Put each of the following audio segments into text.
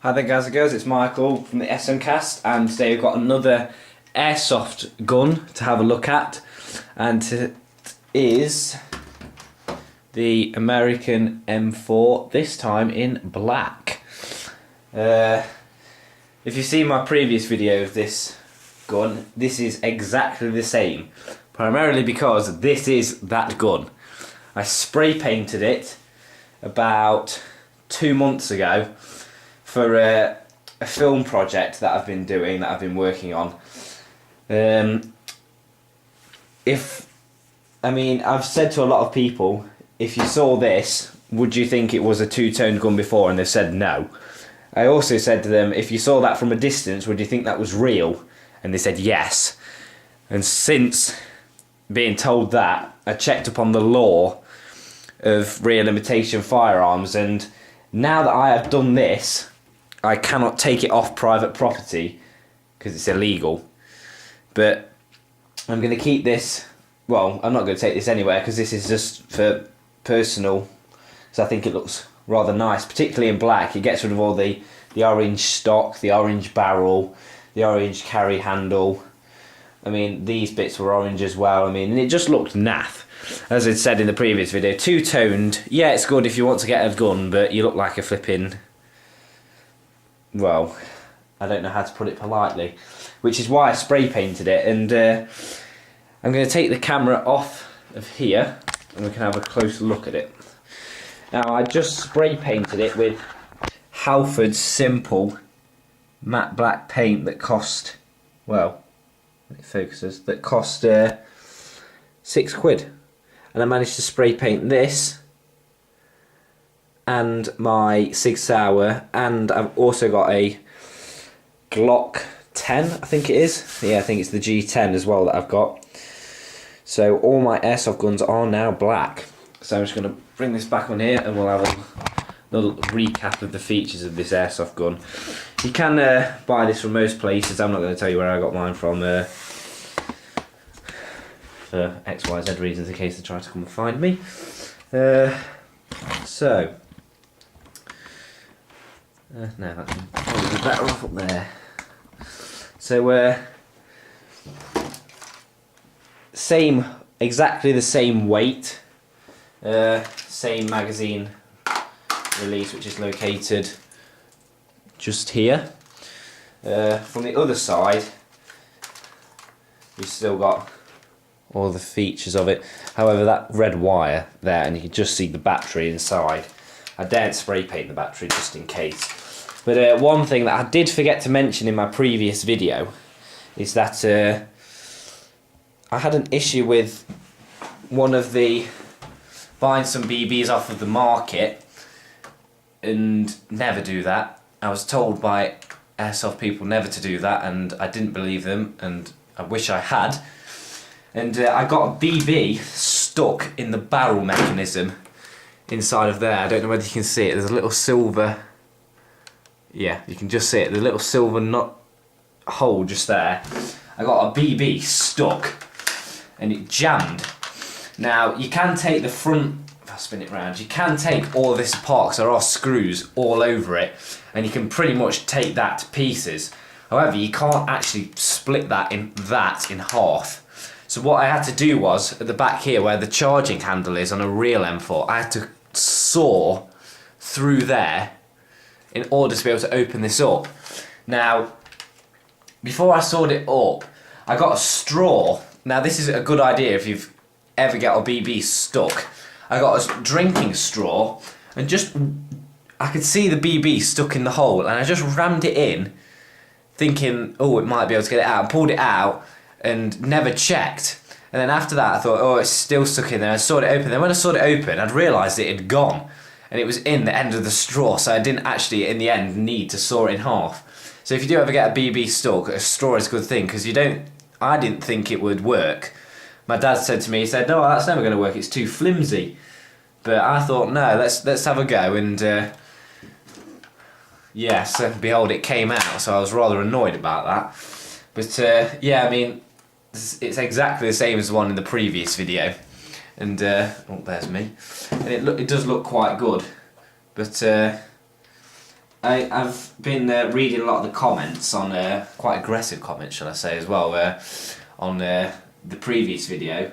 Hi there guys and girls, it's Michael from the SM Cast, and today we've got another airsoft gun to have a look at, and it is the American M4, this time in black. If you've seen my previous video of this gun, this is exactly the same, primarily because this is that gun. I spray painted it about 2 months ago for a film project that I've been doing, that I've been working on. I've said to a lot of people, if you saw this, would you think it was a two-toned gun before? And they've said no. I also said to them, if you saw that from a distance, would you think that was real? And they said yes. And since being told that, I checked up on the law of rear limitation firearms, and now that I have done this, I cannot take it off private property because it's illegal. But I'm going to keep this. Well, I'm not going to take this anywhere because this is just for personal. So I think it looks rather nice, particularly in black. It gets rid of all the orange stock, the orange barrel, the orange carry handle. I mean, these bits were orange as well. I mean, and it just looked naff. As I said in the previous video, two-toned. Yeah, it's good if you want to get a gun, but you look like a flipping... well, I don't know how to put it politely, which is why I spray painted it. And I'm going to take the camera off of here and we can have a closer look at it. Now, I just spray painted it with Halford's simple matte black paint that cost, well, it focuses, that cost £6. And I managed to spray paint this and my Sig Sauer, and I've also got a Glock 10, I think it is. Yeah, I think it's the G10 as well that I've got. So all my airsoft guns are now black. So I'm just going to bring this back on here and we'll have a little recap of the features of this airsoft gun. You can buy this from most places. I'm not going to tell you where I got mine from for XYZ reasons, in case they try to come and find me. No, that's probably better off up there. So, exactly the same weight, same magazine release, which is located just here. From the other side, we've still got all the features of it. However, that red wire there, and you can just see the battery inside. I daren't spray paint the battery just in case. But one thing that I did forget to mention in my previous video is that I had an issue with one of the buying some BBs off of the market, and never do that. I was told by airsoft people never to do that, and I didn't believe them, and I wish I had. And I got a BB stuck in the barrel mechanism inside of there. I don't know whether you can see it. There's a little silver... yeah, you can just see it. The little silver nut hole just there. I got a BB stuck and it jammed. Now, you can take the front... if I spin it round, you can take all of this apart because there are screws all over it, and you can pretty much take that to pieces. However, you can't actually split that in half. So what I had to do was, at the back here where the charging handle is on a real M4, I had to saw through there in order to be able to open this up. Now, before I sawed it up, I got a straw. Now this is a good idea if you've ever get a BB stuck. I got a drinking straw, and just, I could see the BB stuck in the hole, and I just rammed it in, thinking, oh, it might be able to get it out. I pulled it out, and never checked. And then after that I thought, oh, it's still stuck in there. I sawed it open. Then when I sawed it open, I'd realised it had gone. And it was in the end of the straw, so I didn't actually, in the end, need to saw it in half. So if you do ever get a BB stuck, a straw is a good thing, because I didn't think it would work. My dad said to me, he said, no, that's never going to work, it's too flimsy. But I thought, no, let's have a go, and yes, behold, it came out, so I was rather annoyed about that. But yeah, I mean, it's exactly the same as the one in the previous video. And oh, there's me. And it does look quite good, but I've been reading a lot of the comments on, quite aggressive comments, shall I say, as well, on the previous video.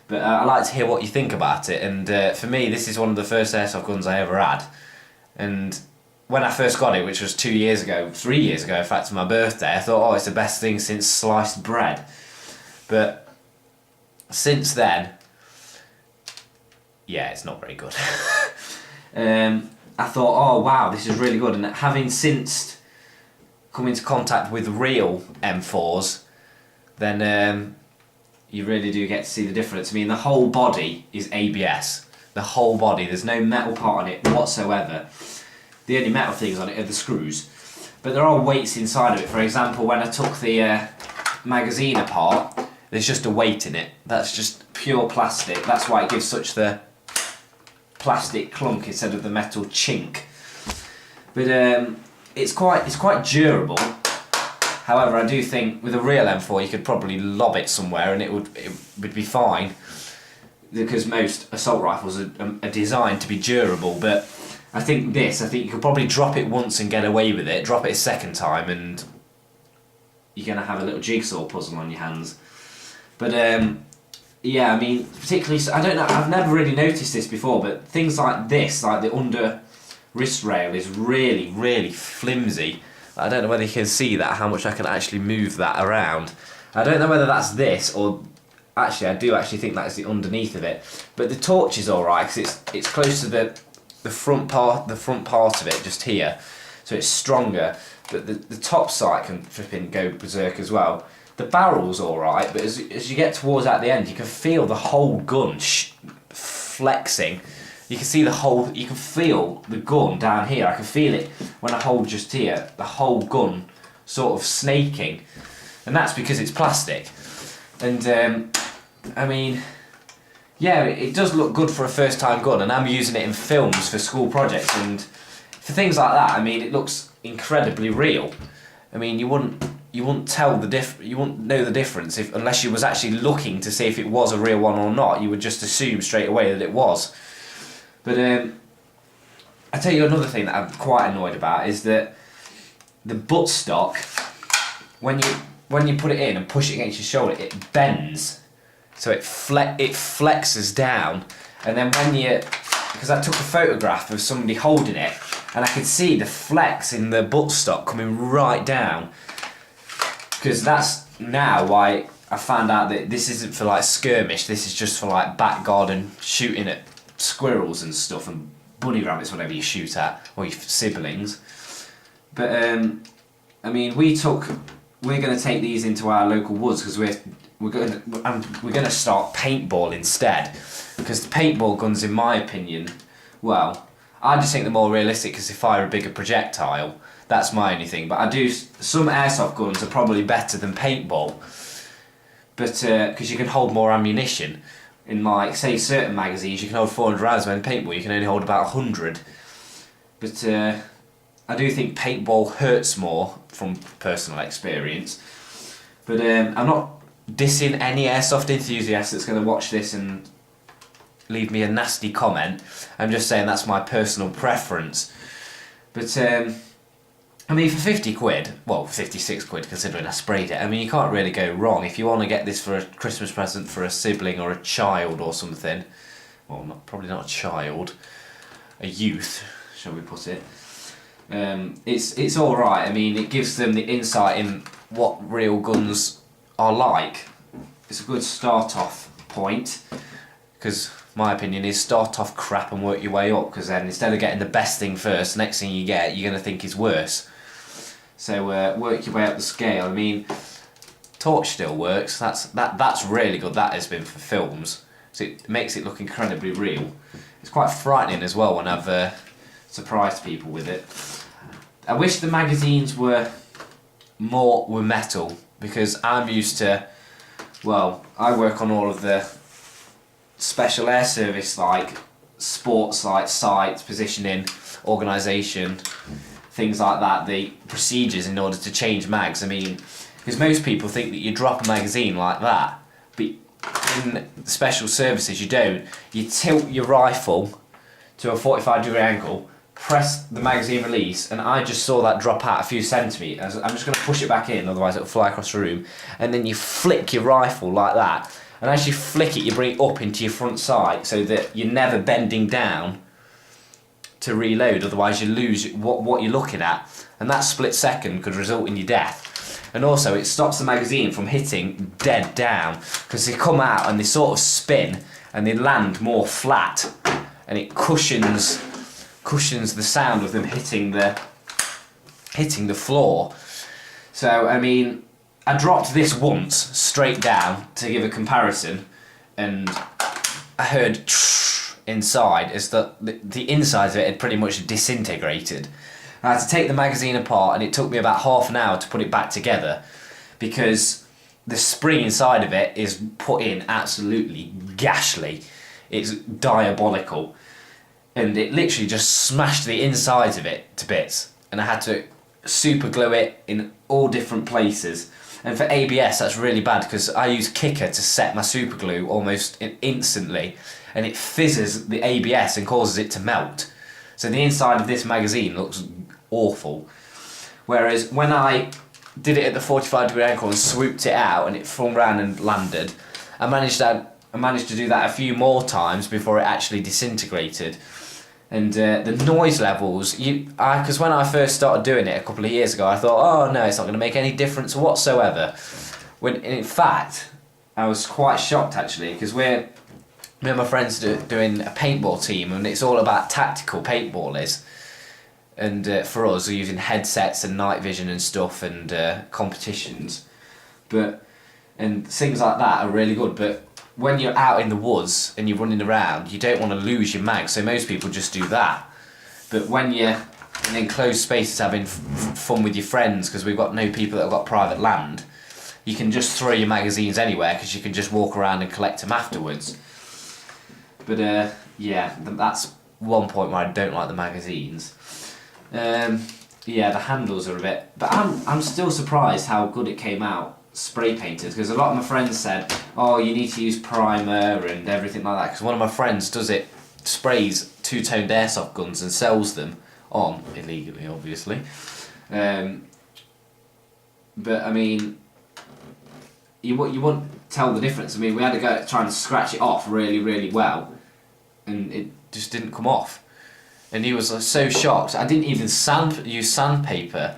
But I'd like to hear what you think about it. And for me, this is one of the first airsoft guns I ever had. And when I first got it, which was 2 years ago, 3 years ago, in fact, for my birthday, I thought, oh, it's the best thing since sliced bread. But since then, yeah, it's not very good. I thought, oh wow, this is really good, and having since come into contact with real M4s, then you really do get to see the difference. I mean, the whole body is ABS. The whole body, there's no metal part on it whatsoever. The only metal things on it are the screws. But there are weights inside of it. For example, when I took the magazine apart, there's just a weight in it. That's just pure plastic. That's why it gives such the plastic clunk instead of the metal chink. But it's quite durable. However, I do think with a real M4 you could probably lob it somewhere and it would be fine, because most assault rifles are designed to be durable. But I think you could probably drop it once and get away with it. Drop it a second time and you're gonna have a little jigsaw puzzle on your hands. But yeah, I mean, particularly, I don't know, I've never really noticed this before, but things like this, like the under wrist rail, is really, really flimsy. I don't know whether you can see that, how much I can actually move that around. I don't know whether that's this, or actually I do actually think that's the underneath of it. But the torch is alright, because it's close to the front part of it, just here. So it's stronger, but the top sight can flipping go berserk as well. The barrel's alright, but as you get towards at the end, you can feel the whole gun flexing. You can see you can feel the gun down here. I can feel it when I hold just here, the whole gun sort of snaking. And that's because it's plastic. And I mean, yeah, it does look good for a first time gun, and I'm using it in films for school projects, and for things like that, I mean, it looks incredibly real. I mean, you wouldn't tell you wouldn't know the difference unless you was actually looking to see if it was a real one or not. You would just assume straight away that it was. But I tell you another thing that I'm quite annoyed about is that the buttstock, when you put it in and push it against your shoulder, it bends, so it flexes down, and then because I took a photograph of somebody holding it, and I could see the flex in the buttstock coming right down. Because that's now why I found out that this isn't for like skirmish, this is just for like back garden shooting at squirrels and stuff, and bunny rabbits, whatever you shoot at, or your siblings. But I mean, we're going to take these into our local woods, because we're going to start paintball instead. Because the paintball guns, in my opinion, well, I just think they're more realistic because they fire a bigger projectile. That's my only thing. But some airsoft guns are probably better than paintball, but because you can hold more ammunition. In like, say, certain magazines you can hold 400 rounds, when in paintball you can only hold about 100. But I do think paintball hurts more from personal experience. But I'm not dissing any airsoft enthusiast that's going to watch this and leave me a nasty comment. I'm just saying that's my personal preference. But I mean, for 50 quid, well, 56 quid considering I sprayed it, I mean, you can't really go wrong. If you want to get this for a Christmas present for a sibling or a child or something, well, probably not a child, a youth, shall we put it, it's alright. I mean, it gives them the insight in what real guns are like. It's a good start-off point, because my opinion is start off crap and work your way up, because then instead of getting the best thing first, the next thing you get, you're going to think is worse. So work your way up the scale. I mean, torch still works. That's really good. That has been for films, so it makes it look incredibly real. It's quite frightening as well when I've surprised people with it. I wish the magazines were metal, because I'm used to, well, I work on all of the special air service, like sports, like sights, positioning, organisation, things like that, the procedures in order to change mags. I mean, because most people think that you drop a magazine like that, but in special services you don't. You tilt your rifle to a 45-degree angle, press the magazine release, and I just saw that drop out a few centimetres. I'm just going to push it back in, otherwise it'll fly across the room. And then you flick your rifle like that, and as you flick it, you bring it up into your front sight so that you're never bending down to reload, otherwise you lose what you're looking at, and that split second could result in your death. And also it stops the magazine from hitting dead down, because they come out and they sort of spin and they land more flat, and it cushions the sound of them hitting the floor. So I mean, I dropped this once straight down to give a comparison, and I heard inside as the inside of it had pretty much disintegrated. I had to take the magazine apart, and it took me about half an hour to put it back together, because the spring inside of it is put in absolutely gashly. It's diabolical, and it literally just smashed the insides of it to bits, and I had to super glue it in all different places. And for ABS that's really bad, because I use Kicker to set my super glue almost instantly, and it fizzes the ABS and causes it to melt. So the inside of this magazine looks awful. Whereas when I did it at the 45-degree angle and swooped it out and it flung around and landed, I managed to do that a few more times before it actually disintegrated. And the noise levels, because when I first started doing it a couple of years ago, I thought, oh no, it's not going to make any difference whatsoever. When in fact, I was quite shocked actually, because me and my friends doing a paintball team, and it's all about tactical paintball is. And for us, we're using headsets and night vision and stuff, and competitions. And things like that are really good, but when you're out in the woods and you're running around, you don't want to lose your mag, so most people just do that. But when you're in enclosed spaces having fun with your friends, because we've got no people that have got private land, you can just throw your magazines anywhere, because you can just walk around and collect them afterwards. But yeah, that's one point where I don't like the magazines. Yeah, the handles are a bit, but I'm still surprised how good it came out spray painted, because a lot of my friends said, oh, you need to use primer and everything like that, because one of my friends sprays two-toned airsoft guns and sells them on, illegally obviously. But I mean, you wouldn't tell the difference. I mean, we had to go trying to scratch it off really, really well, and it just didn't come off. And he was so shocked. I didn't even use sandpaper.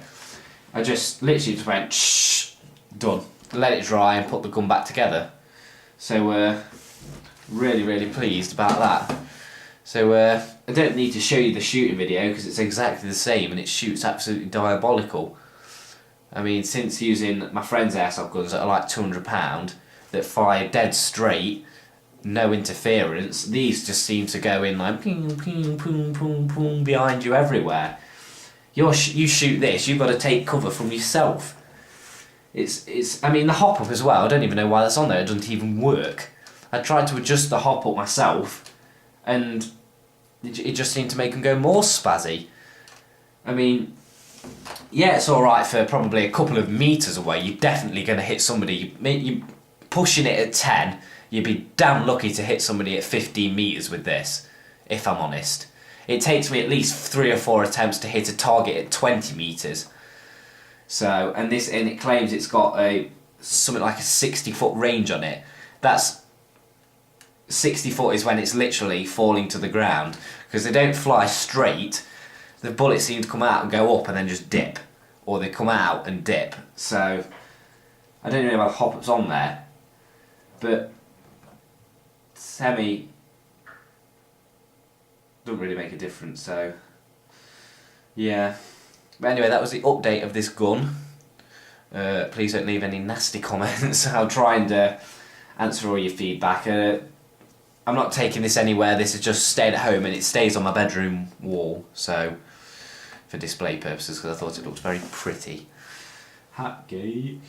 I just literally just went, shh, done. Let it dry and put the gun back together. So really, really pleased about that. So I don't need to show you the shooting video, because it's exactly the same and it shoots absolutely diabolical. I mean, since using my friend's airsoft guns that are like £200 that fire dead straight, no interference, these just seem to go in like ping, ping, ping, ping, ping, behind you everywhere. You shoot this, you've got to take cover from yourself. I mean, the hop up as well, I don't even know why that's on there, it doesn't even work. I tried to adjust the hop up myself, and it just seemed to make them go more spazzy. I mean, yeah, it's alright for probably a couple of metres away, you're definitely going to hit somebody. You're pushing it at 10, you'd be damn lucky to hit somebody at 15 metres with this, if I'm honest. It takes me at least 3 or 4 attempts to hit a target at 20 metres. So, and it claims it's got something like a 60-foot range on it. That's 60 foot is when it's literally falling to the ground, because they don't fly straight. The bullets seem to come out and go up and then just dip, or they come out and dip. So I don't know about hop-ups on there, but semi doesn't really make a difference. So yeah. But anyway, that was the update of this gun. Please don't leave any nasty comments. I'll try and answer all your feedback. I'm not taking this anywhere, this is just staying at home, and it stays on my bedroom wall, so for display purposes, because I thought it looked very pretty. Happy.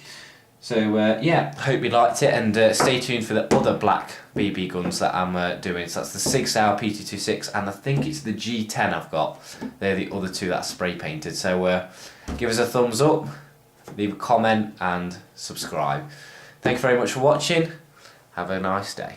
So yeah, hope you liked it, and stay tuned for the other black BB guns that I'm doing. So that's the Sig Sauer PT26, and I think it's the G10 I've got. They're the other two that's spray painted. So give us a thumbs up, leave a comment and subscribe. Thank you very much for watching. Have a nice day.